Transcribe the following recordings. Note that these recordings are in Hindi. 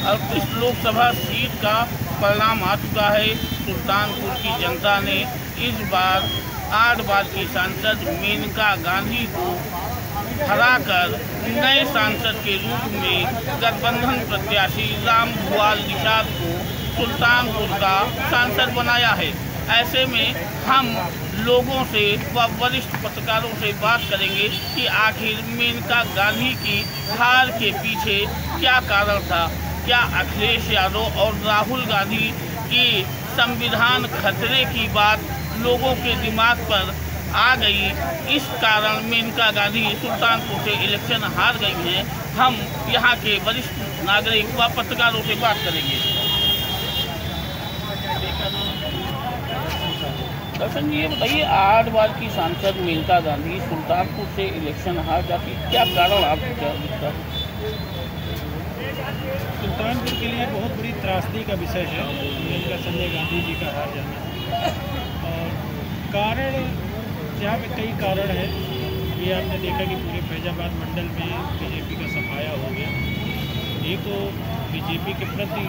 38 लोकसभा सीट का परिणाम आ चुका है। सुल्तानपुर की जनता ने इस बार 8 बार की सांसद मेनका गांधी को हराकर नए सांसद के रूप में गठबंधन प्रत्याशी राम भुआल निषाद को सुल्तानपुर का सांसद बनाया है। ऐसे में हम लोगों से व वरिष्ठ पत्रकारों से बात करेंगे कि आखिर मेनका गांधी की हार के पीछे क्या कारण था। क्या अखिलेश यादव और राहुल गांधी की संविधान खतरे की बात लोगों के दिमाग पर आ गई, इस कारण मेनका गांधी सुल्तानपुर से इलेक्शन हार गई हैं। हम यहाँ के वरिष्ठ नागरिक व पत्रकारों से बात करेंगे। दर्शन जी, ये बताइए, 8 बार की सांसद मेनका गांधी सुल्तानपुर से इलेक्शन हार जाती, क्या कारण आपको क्या दिखता है? सुल्तानपुर के लिए बहुत बड़ी त्रासदी का विषय है मेनका संजय गांधी जी का हार जाना। और कारण यहाँ पे कई कारण हैं। ये आपने देखा कि पूरे फैजाबाद मंडल में बीजेपी का सफाया हो गया। एक तो बीजेपी के प्रति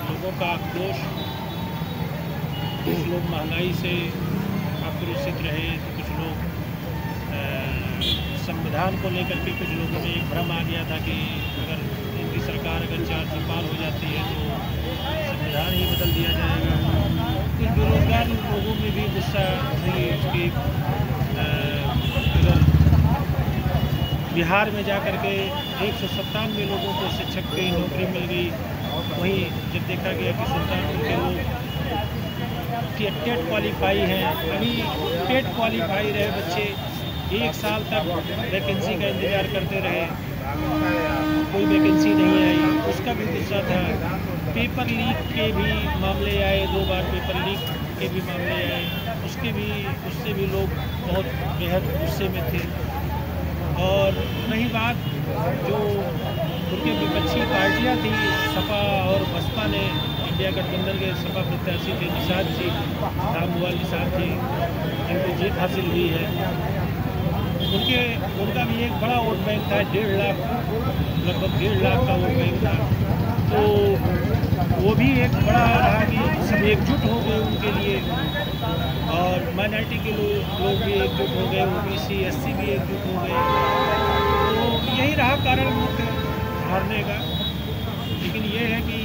लोगों का आक्रोश, कुछ लोग महंगाई से आक्रोशित रहे, तो कुछ लोग संविधान को लेकर के कुछ लोगों में एक भ्रम आ गया था कि अगर इनकी सरकार अगर 4 से पार हो जाती है तो संविधान ही बदल दिया जाएगा। कुछ बेरोजगार लोगों में भी गुस्सा थी कि अगर बिहार में जा कर के 197 लोगों को शिक्षक की नौकरी मिल गई, वहीं जब देखा गया कि सुल्तानपुर के लोग टेट क्वालिफाई हैं, अभी टेट क्वालिफाई रहे बच्चे 1 साल तक वैकेंसी का इंतज़ार करते रहे, कोई वैकेंसी नहीं आई, उसका भी गुस्सा था। पेपर लीक के भी मामले आए, 2 बार पेपर लीक के भी मामले आए, उससे भी लोग बहुत बेहद गुस्से में थे। और रही बात जो उनकी विपक्षी पार्टियां थी, सपा और बसपा ने, इंडिया गठबंधन के सपा प्रत्याशी थे निषाद जी, राम भुआल निषाद जी, जिनको जीत हासिल हुई है, उनका भी एक बड़ा वोट बैंक था, 1.5 लाख, लगभग 1.5 लाख का वोट बैंक था। तो वो भी एक बड़ा रहा कि सब एकजुट हो गए उनके लिए, और माइनॉरिटी के लोग भी एकजुट हो गए, OBC SC भी एकजुट हो गए। तो यही रहा कारण मुख्य हारने का। लेकिन ये है कि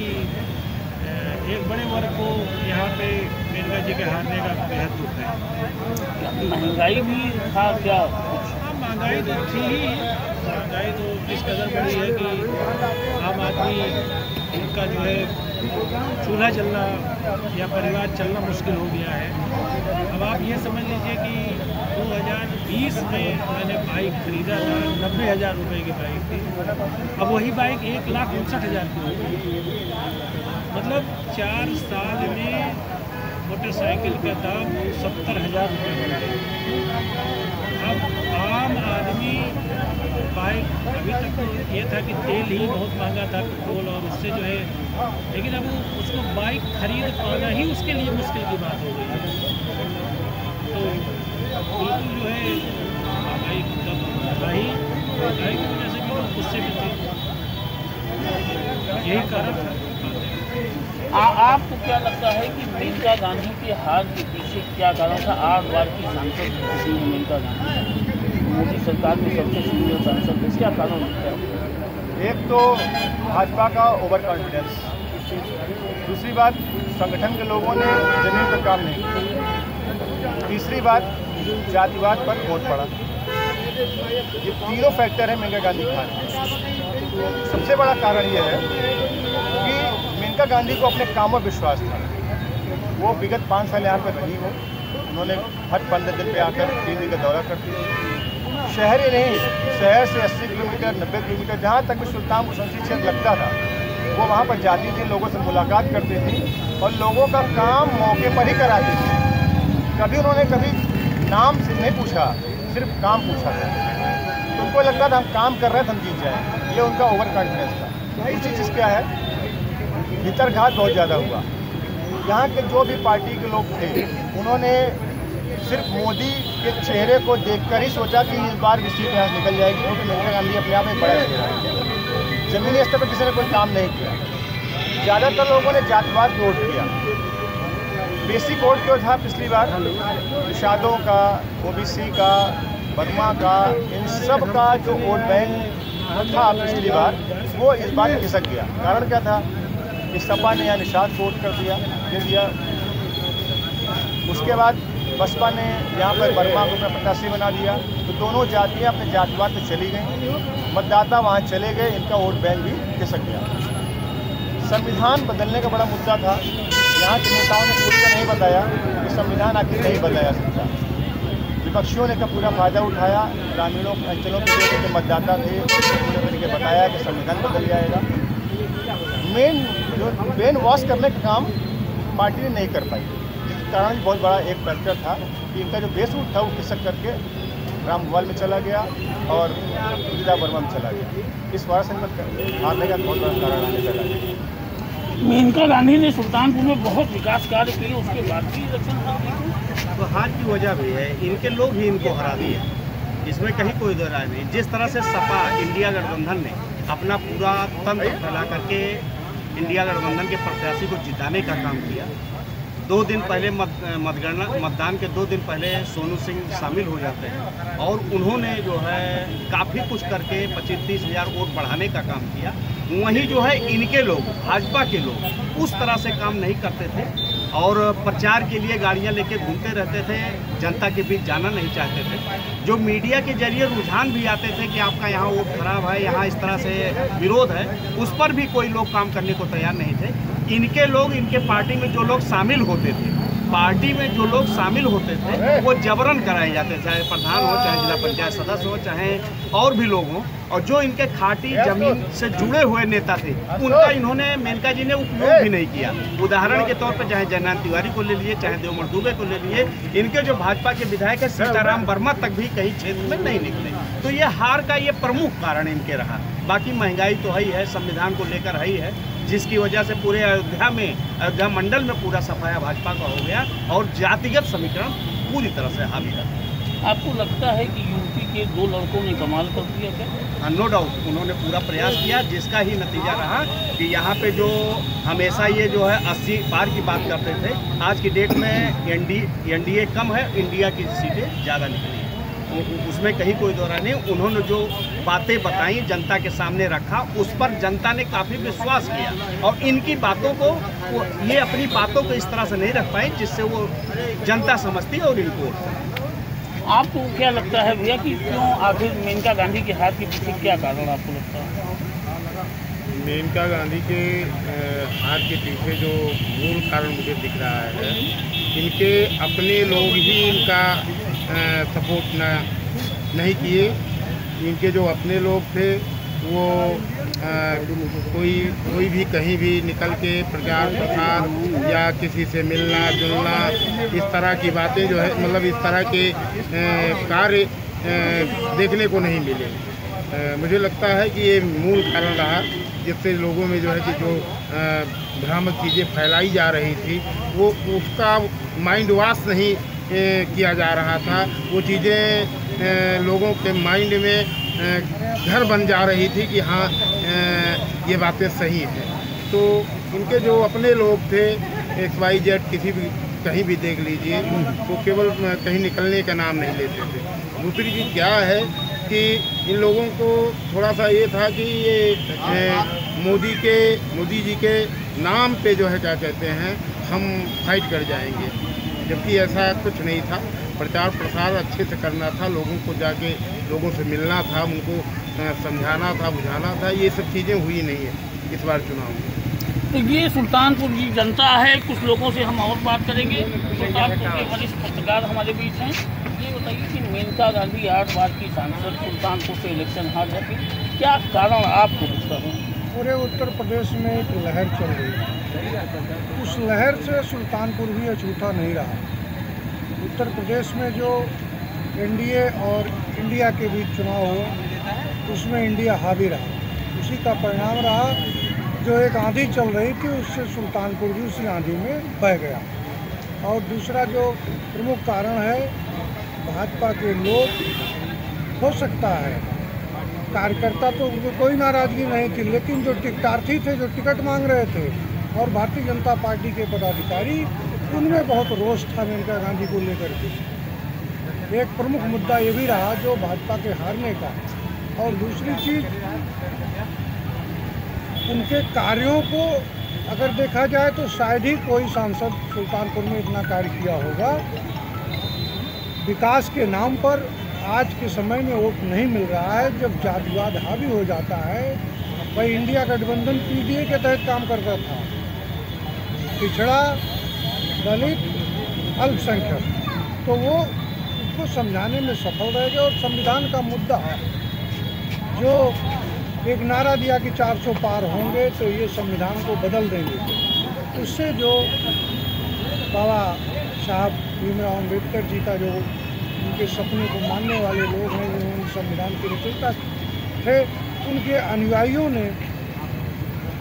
एक बड़े वर्ग को यहाँ पे मेनका जी के हारने का बेहद दुख है। महंगाई भी था क्या? हाँ, महंगाई तो थी ही। महंगाई तो इस कदर बड़ी है कि आम आदमी उनका जो है चूल्हा चलना या परिवार चलना मुश्किल हो गया है। अब आप ये समझ लीजिए कि 2020 में मैंने बाइक खरीदा था, 90,000 रुपये की बाइक थी। अब वही बाइक 1,59,000 की हो गई। मतलब 4 साल में मोटरसाइकिल का दाम 70,000 रुपये हो गया। अब आम आदमी बाइक, अभी तक तो ये था कि तेल ही बहुत महंगा था, पेट्रोल, और उससे जो है, लेकिन अब उसको बाइक खरीद पाना ही उसके लिए मुश्किल की बात हो गई है। तो बिल्कुल जो है महंगाई की वजह से भी लोग गुस्से में थे, यही कारण था। आपको क्या लगता है कि मेनका गांधी की हार के पीछे क्या कारण था? 8 बार की सांसद थी मेनका गांधी, मोदी सरकार में सबसे सीनियर सांसद थे, क्या कारण लगता है? एक तो भाजपा का ओवर कॉन्फिडेंस, दूसरी बात संगठन के लोगों ने जमीन पर काम नहीं किया, तीसरी बात जातिवाद पर वोट पड़ा। ये तीनों फैक्टर है मेनका गांधी के हार में। सबसे बड़ा कारण ये है कि मेनका गांधी को अपने काम में विश्वास था। वो विगत 5 साल यहाँ पर रही हो, उन्होंने हर 15 दिन पे आकर 3 दिन का दौरा करती थी। शहर ही नहीं, शहर से 80 किलोमीटर 90 किलोमीटर जहाँ तक भी सुल्तानपुर संसदीय क्षेत्र लगता था, वो वहाँ पर जाती थी, लोगों से मुलाकात करती थी और लोगों का काम मौके पर ही कराती थी। कभी उन्होंने नाम से नहीं पूछा, सिर्फ काम पूछा था। तो उनको लगता था हम काम कर रहे हैं तो हम जीत जाएँ, ये उनका ओवर कॉन्फिडेंस था। दूसरी चीज़ क्या है, भीतरघात बहुत ज़्यादा हुआ। यहाँ के जो भी पार्टी के लोग थे, उन्होंने सिर्फ मोदी के चेहरे को देखकर ही सोचा कि इस बार भी सीट यहाँ निकल जाएगी, क्योंकि मेनका गांधी अपने आप में बड़ा चेहरा है। ज़मीनी स्तर पर किसी ने कोई काम नहीं किया। ज़्यादातर लोगों ने जातिवाद पे वोट किया। बेसिक वोट जो था पिछली बार निषादों का, ओबीसी का, वर्मा का, इन सब का जो वोट बैंक था पिछली बार, वो इस बार खिसक गया। कारण क्या था कि सपा ने यहाँ निषाद को वोट कर दिया, दे दिया। उसके बाद बसपा ने यहाँ पर वर्मा को अपना प्रत्याशी बना दिया, तो दोनों जातियाँ अपने जातिवाद पे चली गई, मतदाता वहाँ चले गए, इनका वोट बैंक भी खिसक गया। संविधान बदलने का बड़ा मुद्दा था। यहाँ के नेताओं ने खुलकर नहीं बताया कि संविधान आखिर नहीं बदला सकता। विपक्षियों ने का पूरा फायदा उठाया, ग्रामीणों अंचलों के लोग जो मतदाता थे पूरे तरीके बताया कि संविधान बदल जाएगा। जो ब्रेन वॉश करने का काम पार्टी ने नहीं कर पाई, जिसके कारण बहुत बड़ा एक फैक्टर था कि इनका जो बेस उठ था वो खिसक करके रामभुवाल में चला गया और गीता वर्मा में चला गया। इस बार संकट हारने का बहुत बड़ा कारण आने लगा। मेनका गांधी ने सुल्तानपुर में बहुत विकास कार्य किए, उसके बाद भी इलेक्शन हार गई। तो हार की वजह भी है, इनके लोग ही इनको हरा दिए, इसमें कहीं कोई दो राय नहीं। जिस तरह से सपा इंडिया गठबंधन ने अपना पूरा तंत्र फैला करके इंडिया गठबंधन के प्रत्याशी को जिताने का काम किया। 2 दिन पहले मतदान के 2 दिन पहले सोनू सिंह शामिल हो जाते हैं और उन्होंने जो है काफ़ी कुछ करके 25-30 हज़ार वोट बढ़ाने का काम किया। वहीं जो है इनके लोग, भाजपा के लोग उस तरह से काम नहीं करते थे और प्रचार के लिए गाड़ियां लेके घूमते रहते थे, जनता के बीच जाना नहीं चाहते थे। जो मीडिया के जरिए रुझान भी आते थे कि आपका यहाँ वोट खराब है, यहाँ इस तरह से विरोध है, उस पर भी कोई लोग काम करने को तैयार नहीं थे। इनके लोग, इनके पार्टी में जो लोग शामिल होते थे, वो जबरन कराए जाते, चाहे प्रधान हो, चाहे जिला पंचायत सदस्य हो, चाहे और भी लोग हों। और जो इनके खाटी जमीन से जुड़े हुए नेता थे, उनका इन्होंने, मेनका जी ने उपयोग भी नहीं किया। उदाहरण के तौर पर चाहे जयनाथ तिवारी को ले लिए, चाहे देवमण दुबे को ले लिए, इनके जो भाजपा के विधायक है सीताराम वर्मा तक भी कहीं क्षेत्र में नहीं निकले। तो ये हार का ये प्रमुख कारण इनके रहा। बाकी महंगाई तो है ही है, संविधान को लेकर है ही है, जिसकी वजह से पूरे अयोध्या मंडल में पूरा सफाया भाजपा का हो गया और जातिगत समीकरण पूरी तरह से हावी है। आपको लगता है कि यूपी के 2 लड़कों ने कमाल कर दिया क्या? नो डाउट, उन्होंने पूरा प्रयास किया, जिसका ही नतीजा रहा कि यहाँ पे जो हमेशा ये जो है 80 पार की बात करते थे, आज की डेट में एनडीए कम है, इंडिया की सीटें ज़्यादा निकली हैं। उसमें कहीं कोई दो राय नहीं। उन्होंने जो बातें बताई, जनता के सामने रखा, उस पर जनता ने काफ़ी विश्वास किया और इनकी बातों को ये अपनी बातों को इस तरह से नहीं रख पाए जिससे वो जनता समझती और इनको। आपको क्या लगता है भैया कि क्यों आखिर मेनका गांधी के हार के पीछे क्या कारण आपको लगता है? मेनका गांधी के हार के पीछे जो मूल कारण मुझे दिख रहा है, इनके अपने लोग ही इनका सपोर्ट नहीं किए। इनके जो अपने लोग थे वो कोई भी कहीं भी निकल के प्रचार प्रसार या किसी से मिलना जुलना, इस तरह की बातें जो है, मतलब इस तरह के कार्य देखने को नहीं मिले। मुझे लगता है कि ये मूल कारण रहा जिससे लोगों में जो है कि जो भ्रामक चीज़ें फैलाई जा रही थी, वो उसका माइंड वॉश नहीं किया जा रहा था। वो चीज़ें लोगों के माइंड में घर बन जा रही थी कि हाँ ये बातें सही हैं। तो इनके जो अपने लोग थे, XYZ किसी भी कहीं भी देख लीजिए, वो केवल कहीं निकलने का नाम नहीं लेते थे। दूसरी चीज़ क्या है कि इन लोगों को थोड़ा सा ये था कि ये मोदी जी के नाम पे जो है क्या कहते हैं, हम फाइट कर जाएंगे, जबकि ऐसा कुछ नहीं था। प्रचार प्रसार अच्छे से करना था, लोगों को जाके लोगों से मिलना था, उनको समझाना था, बुझाना था। ये सब चीज़ें हुई नहीं है इस बार चुनाव में। तो ये सुल्तानपुर की जनता है। कुछ लोगों से हम और बात करेंगे। सुल्तानपुर के वरिष्ठ पत्रकार हमारे बीच हैं। ये बताइए कि मेनका गांधी 8 बार की सांसद सुल्तानपुर से इलेक्शन हार जाती, क्या कारण आपको लगता है? पूरे उत्तर प्रदेश में एक लहर चल रही है, उस लहर से सुल्तानपुर भी अछूता नहीं रहा। उत्तर प्रदेश में जो एनडीए और इंडिया के बीच चुनाव हुआ, उसमें इंडिया हावी रहा। उसी का परिणाम रहा, जो एक आंधी चल रही थी उससे सुल्तानपुर भी उसी आंधी में बह गया। और दूसरा जो प्रमुख कारण है, भाजपा के लोग, हो सकता है कार्यकर्ता तो कोई नाराज़गी नहीं थी, लेकिन जो टिकटार्थी थे, जो टिकट मांग रहे थे, और भारतीय जनता पार्टी के पदाधिकारी, उनमें बहुत रोष था मेनका गांधी को लेकर के। एक प्रमुख मुद्दा ये भी रहा जो भाजपा के हारने का, और दूसरी चीज़ उनके कार्यों को अगर देखा जाए तो शायद ही कोई सांसद सुल्तानपुर में इतना कार्य किया होगा। विकास के नाम पर आज के समय में वोट नहीं मिल रहा है। जब जातिवाद हावी हो जाता है, भाई इंडिया गठबंधन पीडीए के तहत काम करता था, पिछड़ा, दलित, अल्पसंख्यक, तो वो उसको समझाने में सफल रह गए। और संविधान का मुद्दा जो एक नारा दिया कि 400 पार होंगे तो ये संविधान को बदल देंगे, उससे जो बाबा साहब भीमराव अम्बेडकर जी का जो उनके सपने को मानने वाले लोग हैं, जिन्होंने संविधान की रचयिता थे, उनके अनुयायियों ने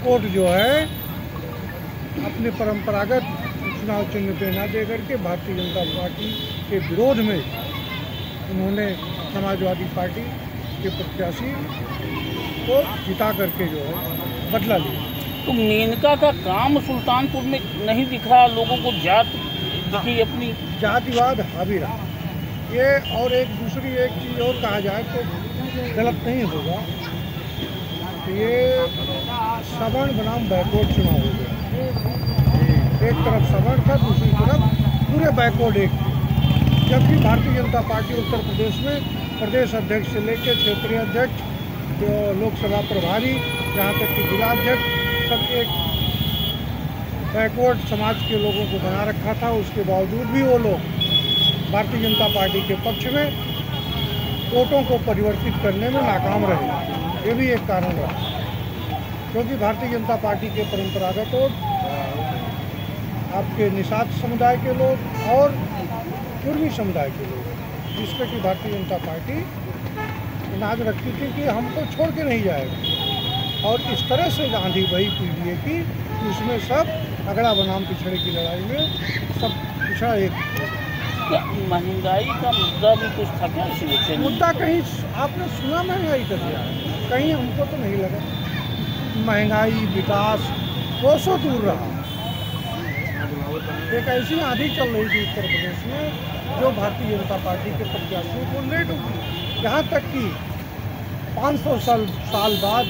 वोट जो है अपने परंपरागत चुनाव चिन्ह पे न दे करके भारतीय जनता पार्टी के विरोध में उन्होंने समाजवादी पार्टी के प्रत्याशी को जिता करके जो है बदला लिया। तो मेनका का काम सुल्तानपुर में नहीं दिखा, लोगों को जात दिखी, अपनी जातिवाद हावी रहा ये। और एक दूसरी एक चीज़ और कहा जाए तो गलत नहीं होगा, ये सवर्ण बनाम बैकवर्ड चुनाव हो गया। एक तरफ सवर्ण था, दूसरी तरफ पूरे बैकवर्ड एक थे। जबकि भारतीय जनता पार्टी उत्तर प्रदेश में प्रदेश अध्यक्ष से लेकर क्षेत्रीय अध्यक्ष, जो लोकसभा प्रभारी, जहाँ तक कि जिलाध्यक्ष, सब एक बैकवर्ड समाज के लोगों को बना रखा था। उसके बावजूद भी वो लोग भारतीय जनता पार्टी के पक्ष में वोटों को परिवर्तित करने में नाकाम रहे। ये भी एक कारण रहा, क्योंकि भारतीय जनता पार्टी के परंपरागत वोट, आपके निषाद समुदाय के लोग और पूर्वी समुदाय के लोग, जिसमें कि भारतीय जनता पार्टी नाज रखती थी कि हमको छोड़ के नहीं जाएगा। और इस तरह से गांधी वही पीडीए की, उसमें सब अगड़ा बनाम पिछड़े की लड़ाई में सब पिछड़ा एक। क्या महंगाई का मुद्दा भी कुछ था क्या इसी मुद्दा? कहीं आपने सुना महंगाई का दिया? कहीं हमको तो नहीं लगा। महंगाई, विकास कोसों दूर रहा। एक ऐसी आंधी चल रही थी उत्तर प्रदेश में जो भारतीय जनता पार्टी के प्रत्याशियों को ले डूबी। यहाँ तक कि 500 साल बाद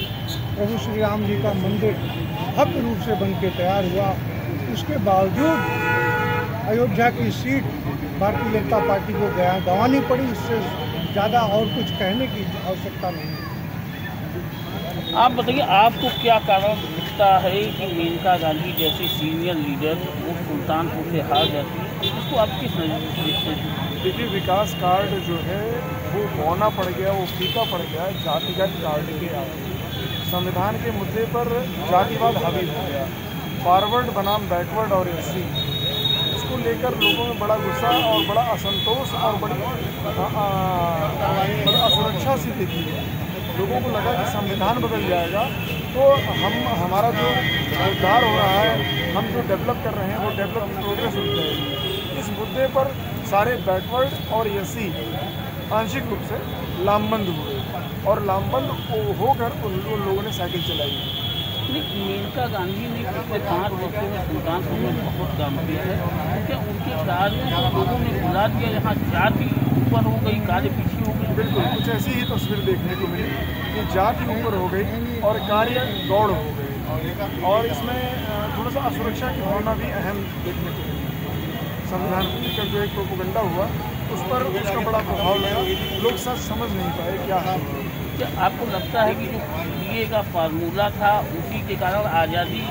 प्रभु श्री राम जी का मंदिर भव्य रूप से बन के तैयार हुआ, उसके बावजूद अयोध्या की सीट भारतीय जनता पार्टी को गंवानी पड़ी। इससे ज़्यादा और कुछ कहने की आवश्यकता नहीं है। आप बताइए, आपको क्या कारण दिखता है कि मेनका गांधी जैसे सीनियर लीडर वो सुल्तानपुर से हार जाती है? इसको आप किस नज़र से देखते हैं? देखिए, विकास कार्ड जो है वो बौना पड़ गया, वो फीका पड़ गया जातिगत कार्ड के आगे। संविधान के मुद्दे पर जातिवाद हावी हो गया, फॉरवर्ड बनाम बैकवर्ड और एससी, इसको लेकर लोगों में बड़ा गुस्सा और बड़ा असंतोष और बड़ी असुरक्षा सी देखी गई। लोगों को लगा कि संविधान बदल जाएगा तो हमारा जो उद्धार हो रहा है, हम जो डेवलप कर रहे हैं वो डेवलप प्रोग्रेस रुक जाएगी। इस मुद्दे पर सारे बैकवर्ड और एससी आंशिक रूप से लामबंद हुए और लामबंद होकर उन लोगों ने साइकिल चलाई। लेकिन मेनका गांधी ने पिछले 5 वर्षों में सुल्तानपुर में बहुत काम किया है, क्योंकि उनके कार्यों को लोगों ने भुला दिया। यहाँ जाति ऊपर हो गई, कार्य पीछे हो गई। बिल्कुल कुछ ऐसी ही तस्वीर देखने को मिली कि जाति ऊपर हो गई और कार्य दौड़ हो गई। और इसमें थोड़ा सा असुरक्षा की भावना भी अहम देखने को मिली। संविधान को लेकर जो एक प्रोपेगेंडा हुआ, उस पर उसका बड़ा प्रभाव लगा। लोग सच समझ नहीं पाए क्या है। क्या आपको लगता है कि जो पीडीए का फार्मूला था, उसी के कारण आज़ादी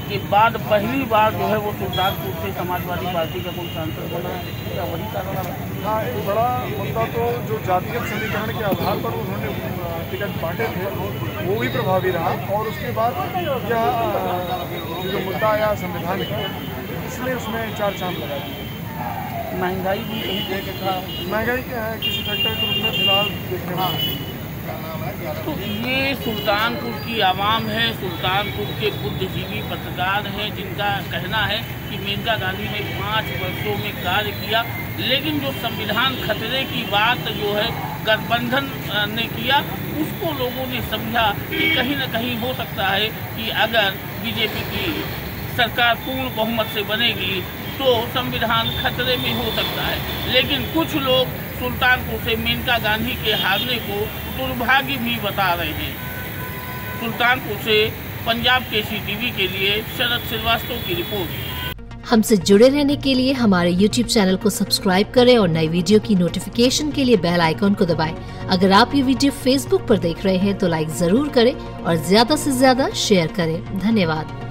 के बाद पहली बार जो है वो सुल्तानपुर से समाजवादी पार्टी का कोई सांसद बना है? क्या वही कारण है? हाँ, एक बड़ा मुद्दा तो जो जातिगत समीकरण के आधार पर उन्होंने टिकट बांटे थे वो भी प्रभावी रहा। और उसके बाद यह जो मुद्दा आया संविधान का, इसलिए उसमें 4 चांद लगा दिए। महंगाई भी कहीं था? महंगाई किसी फैक्टर के रूप में फिलहाल देखने में। तो ये सुल्तानपुर की आवाम है, सुल्तानपुर के बुद्धिजीवी पत्रकार हैं, जिनका कहना है कि मेनका गांधी ने 5 वर्षों में कार्य किया, लेकिन जो संविधान खतरे की बात जो है गठबंधन ने किया, उसको लोगों ने समझा कि कहीं न कहीं हो सकता है कि अगर बीजेपी की सरकार पूर्ण बहुमत से बनेगी तो संविधान खतरे में हो सकता है। लेकिन कुछ लोग सुल्तानपुर से मेनका गांधी के हारने को दुर्भाग्य भी बता रहे हैं। सुल्तानपुर से पंजाब केसी टीवी के लिए शरद श्रीवास्तव की रिपोर्ट। हमसे जुड़े रहने के लिए हमारे YouTube चैनल को सब्सक्राइब करें और नई वीडियो की नोटिफिकेशन के लिए बेल आइकॉन को दबाएं। अगर आप ये वीडियो Facebook पर देख रहे हैं तो लाइक जरूर करें और ज्यादा से ज्यादा शेयर करें। धन्यवाद।